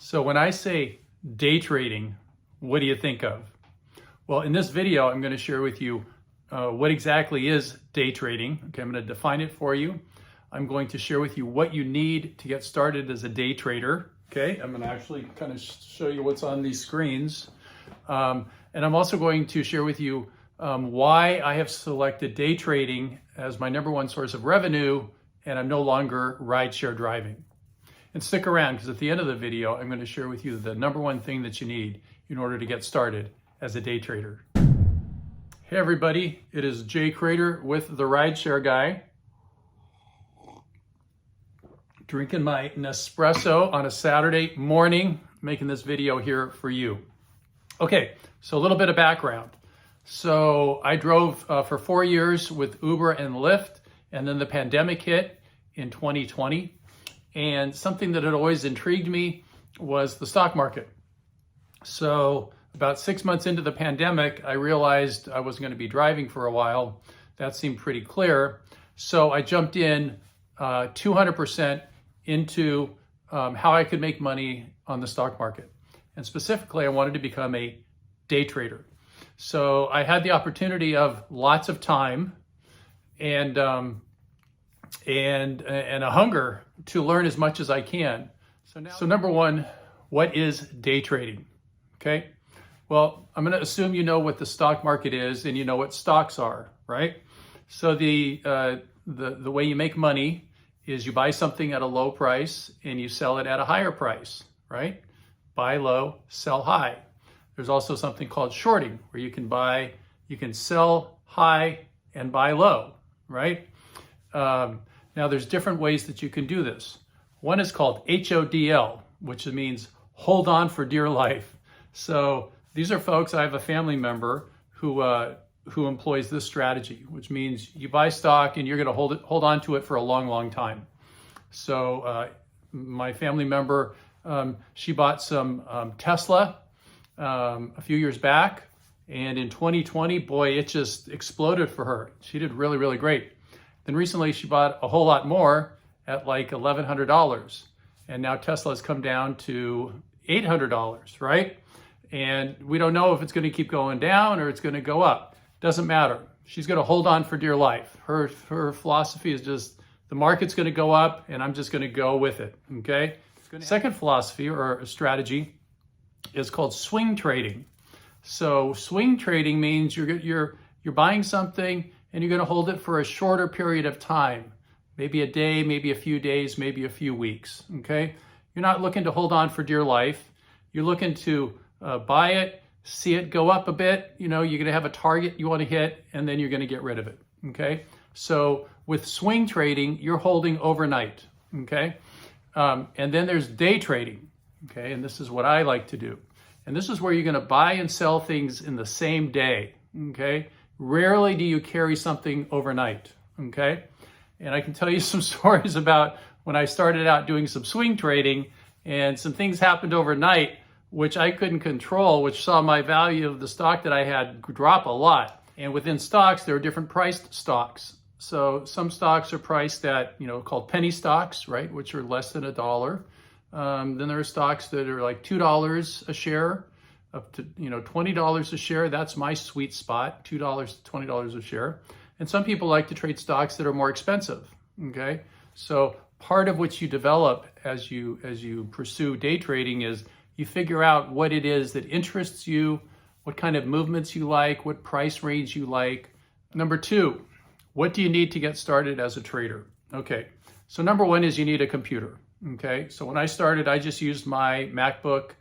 So when I say day trading, what do you think of? Well, in this video, I'm going to share with you what exactly is day trading. Okay, I'm going to define it for you. I'm going to share with you what you need to get started as a day trader. Okay, I'm going to actually kind of show you what's on these screens. And I'm also going to share with you why I have selected day trading as my number one source of revenue, and I'm no longer rideshare driving. And stick around, because at the end of the video, I'm going to share with you the number one thing that you need in order to get started as a day trader. Hey everybody, it is Jay Crater with the RideShare Guy. Drinking my Nespresso on a Saturday morning, making this video here for you. Okay, so a little bit of background. So I drove for 4 years with Uber and Lyft, and then the pandemic hit in 2020. And something that had always intrigued me was the stock market. So about 6 months into the pandemic, I realized I was going to be driving for a while. That seemed pretty clear. So I jumped in 200% into how I could make money on the stock market. And specifically, I wanted to become a day trader. So I had the opportunity of lots of time and a hunger to learn as much as I can. So number one, what is day trading? Okay. Well, I'm going to assume you know what the stock market is and you know what stocks are, right? So the way you make money is you buy something at a low price and you sell it at a higher price, right? Buy low, sell high. There's also something called shorting, where you can sell high and buy low, right? Now there's different ways that you can do this. One is called HODL, which means hold on for dear life. So these are folks, I have a family member who employs this strategy, which means you buy stock and you're going to hold on to it for a long, long time. So my family member, she bought some Tesla a few years back, and in 2020, boy, it just exploded for her. She did really, really great. Then recently she bought a whole lot more at like $1,100. And now Tesla has come down to $800, right? And we don't know if it's going to keep going down or it's going to go up. Doesn't matter. She's going to hold on for dear life. Her philosophy is just the market's going to go up and I'm just going to go with it, okay? Second philosophy or a strategy is called swing trading. So swing trading means you're buying something and you're going to hold it for a shorter period of time, maybe a day, maybe a few days, maybe a few weeks, okay? You're not looking to hold on for dear life. You're looking to buy it, see it go up a bit, you're going to have a target you want to hit, and then you're going to get rid of it, okay? So with swing trading, you're holding overnight, okay? And then there's day trading, okay? And this is what I like to do. And this is where you're going to buy and sell things in the same day, okay? Rarely do you carry something overnight, okay? And I can tell you some stories about when I started out doing some swing trading and some things happened overnight which I couldn't control, which saw my value of the stock that I had drop a lot. And within stocks, there are different priced stocks. So some stocks are priced at, called penny stocks, right, which are less than $1. Then there are stocks that are like $2 a share, up to $20 a share. That's my sweet spot, $2 to $20 a share. And some people like to trade stocks that are more expensive. Okay, so part of what you develop as you pursue day trading is you figure out what it is that interests you, what kind of movements you like, what price range you like. Number two, what do you need to get started as a trader? Okay, so number one is you need a computer. Okay, so when I started, I just used my MacBook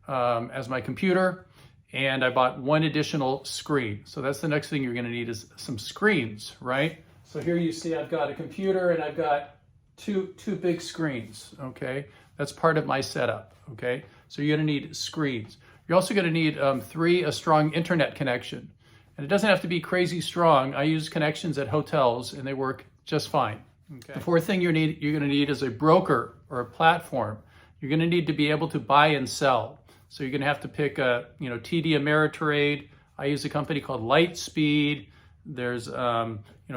as my computer, and I bought one additional screen. So that's the next thing you're going to need is some screens, right? So here you see I've got a computer and I've got two big screens, okay? That's part of my setup, okay? So you're going to need screens. You're also going to need a strong internet connection. And it doesn't have to be crazy strong. I use connections at hotels and they work just fine. Okay. The fourth thing you're going to need is a broker or a platform. You're going to need to be able to buy and sell. So you're going to have to pick a, TD Ameritrade. I use a company called Lightspeed. There's,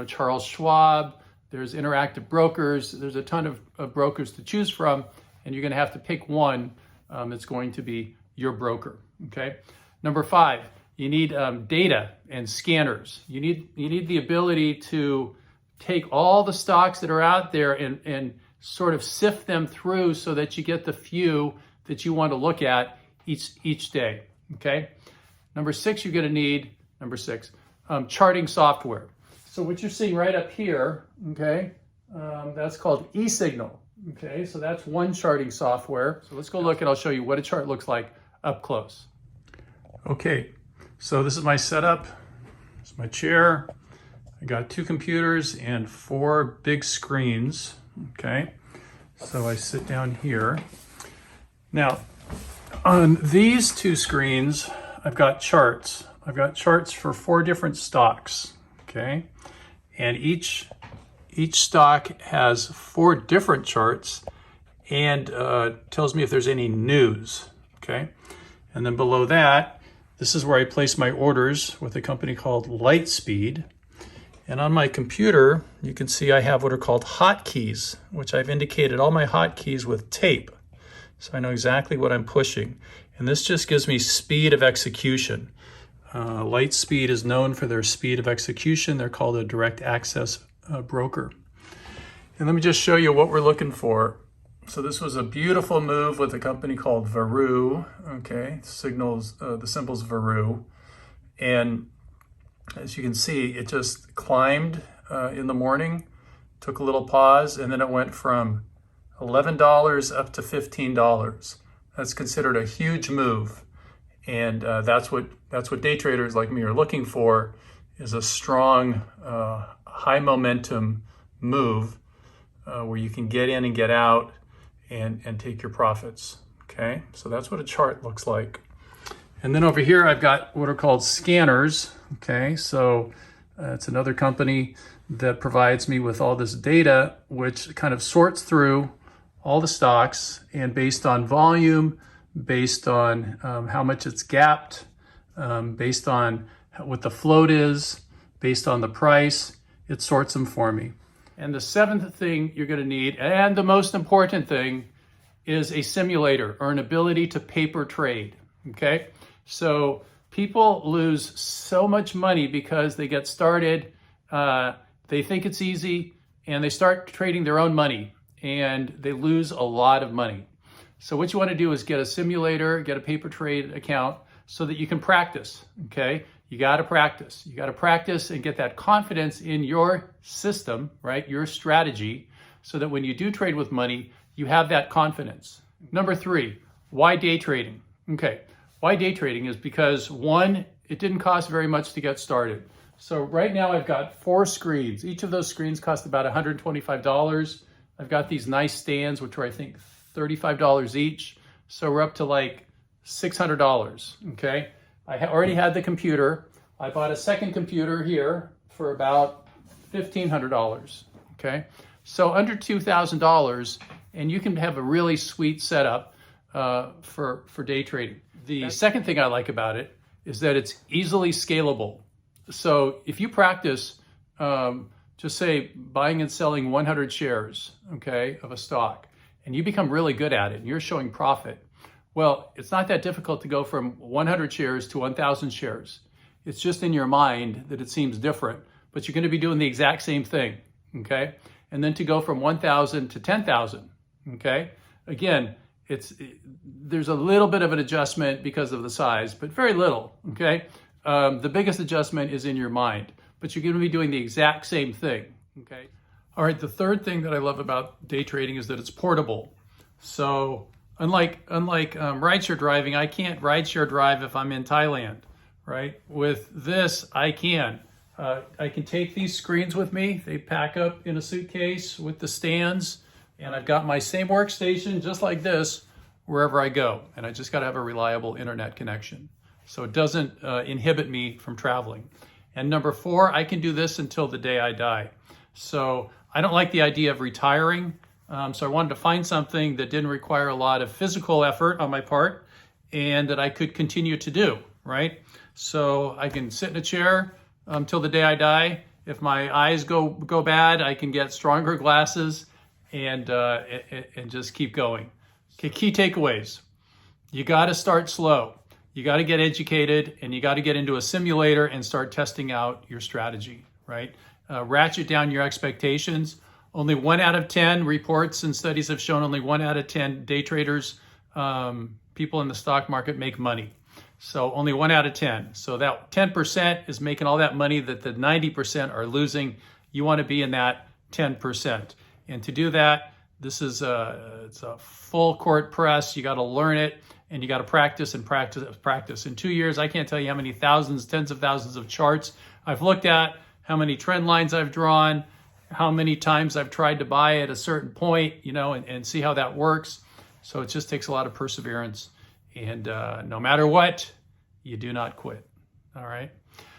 Charles Schwab. There's Interactive Brokers. There's a ton of brokers to choose from, and you're going to have to pick one it's going to be your broker, okay? Number 5, you need data and scanners. You need the ability to take all the stocks that are out there and sort of sift them through so that you get the few that you want to look at each day, okay? Number 6, you're going to need, charting software. So what you're seeing right up here, okay, that's called eSignal, okay? So that's one charting software. So let's go look and I'll show you what a chart looks like up close. Okay, so this is my setup. This is my chair. I got 2 computers and 4 big screens, okay? So I sit down here. Now, on these 2 screens, I've got charts. I've got charts for 4 different stocks, okay? And each stock has 4 different charts and tells me if there's any news, okay? And then below that, this is where I place my orders with a company called Lightspeed. And on my computer, you can see I have what are called hotkeys, which I've indicated all my hotkeys with tape. So I know exactly what I'm pushing. And this just gives me speed of execution. Lightspeed is known for their speed of execution. They're called a direct access broker. And let me just show you what we're looking for. So this was a beautiful move with a company called Veru, okay? The symbol's Veru. And as you can see, it just climbed in the morning, took a little pause, and then it went from $11 up to $15. That's considered a huge move. And that's what day traders like me are looking for, is a strong, high momentum move where you can get in and get out and take your profits, okay? So that's what a chart looks like. And then over here, I've got what are called scanners, okay? So it's another company that provides me with all this data, which kind of sorts through all the stocks, and based on volume, based on how much it's gapped, based on what the float is, based on the price, it sorts them for me. And the 7th thing you're going to need, and the most important thing, is a simulator or an ability to paper trade, okay? So people lose so much money because they get started, they think it's easy, and they start trading their own money, and they lose a lot of money. So what you want to do is get a simulator, get a paper trade account so that you can practice, okay? You got to practice. You got to practice and get that confidence in your system, right? Your strategy, so that when you do trade with money, you have that confidence. Number 3, why day trading? Okay, why day trading is because 1, it didn't cost very much to get started. So right now I've got 4 screens. Each of those screens cost about $125. I've got these nice stands, which are I think $35 each. So we're up to like $600, okay? I already had the computer. I bought a second computer here for about $1,500, okay? So under $2,000, and you can have a really sweet setup for day trading. The second thing I like about it is that it's easily scalable. So if you practice, just say buying and selling 100 shares, okay, of a stock, and you become really good at it, and you're showing profit, well, it's not that difficult to go from 100 shares to 1,000 shares. It's just in your mind that it seems different, but you're going to be doing the exact same thing, okay? And then to go from 1,000 to 10,000, okay? Again, there's a little bit of an adjustment because of the size, but very little, okay? The biggest adjustment is in your mind, but you're going to be doing the exact same thing, okay? All right, the third thing that I love about day trading is that it's portable. So unlike rideshare driving, I can't rideshare drive if I'm in Thailand, right? With this, I can. I can take these screens with me. They pack up in a suitcase with the stands, and I've got my same workstation just like this wherever I go. And I just got to have a reliable internet connection, so it doesn't inhibit me from traveling. And number 4, I can do this until the day I die. So I don't like the idea of retiring. So I wanted to find something that didn't require a lot of physical effort on my part and that I could continue to do, right? So I can sit in a chair till the day I die. If my eyes go bad, I can get stronger glasses and just keep going. Okay, key takeaways. you got to start slow. You got to get educated, and you got to get into a simulator and start testing out your strategy, right? Ratchet down your expectations. Only 1 out of 10 reports and studies have shown only 1 out of 10 day traders, people in the stock market, make money. So only 1 out of 10. So that 10% is making all that money that the 90% are losing. You want to be in that 10%. And to do that, this is it's a full court press. You got to learn it, and you got to practice and practice. In 2 years, I can't tell you how many thousands, tens of thousands of charts I've looked at, how many trend lines I've drawn, how many times I've tried to buy at a certain point, and see how that works. So it just takes a lot of perseverance. And no matter what, you do not quit. All right.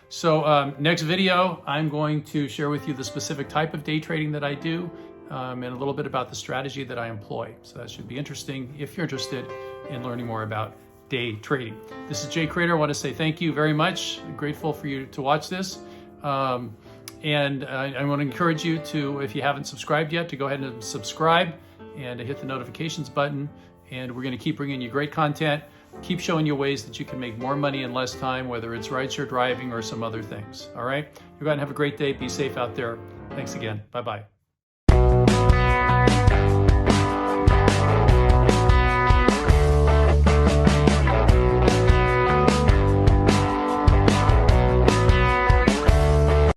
So next video, I'm going to share with you the specific type of day trading that I do, and a little bit about the strategy that I employ. So that should be interesting if you're interested in learning more about day trading. This is Jay Crater. I want to say thank you very much. I'm grateful for you to watch this. And I want to encourage you to, if you haven't subscribed yet, to go ahead and subscribe and to hit the notifications button. And we're going to keep bringing you great content, keep showing you ways that you can make more money in less time, whether it's rideshare driving or some other things. All right? You go ahead and have a great day. Be safe out there. Thanks again. Bye-bye.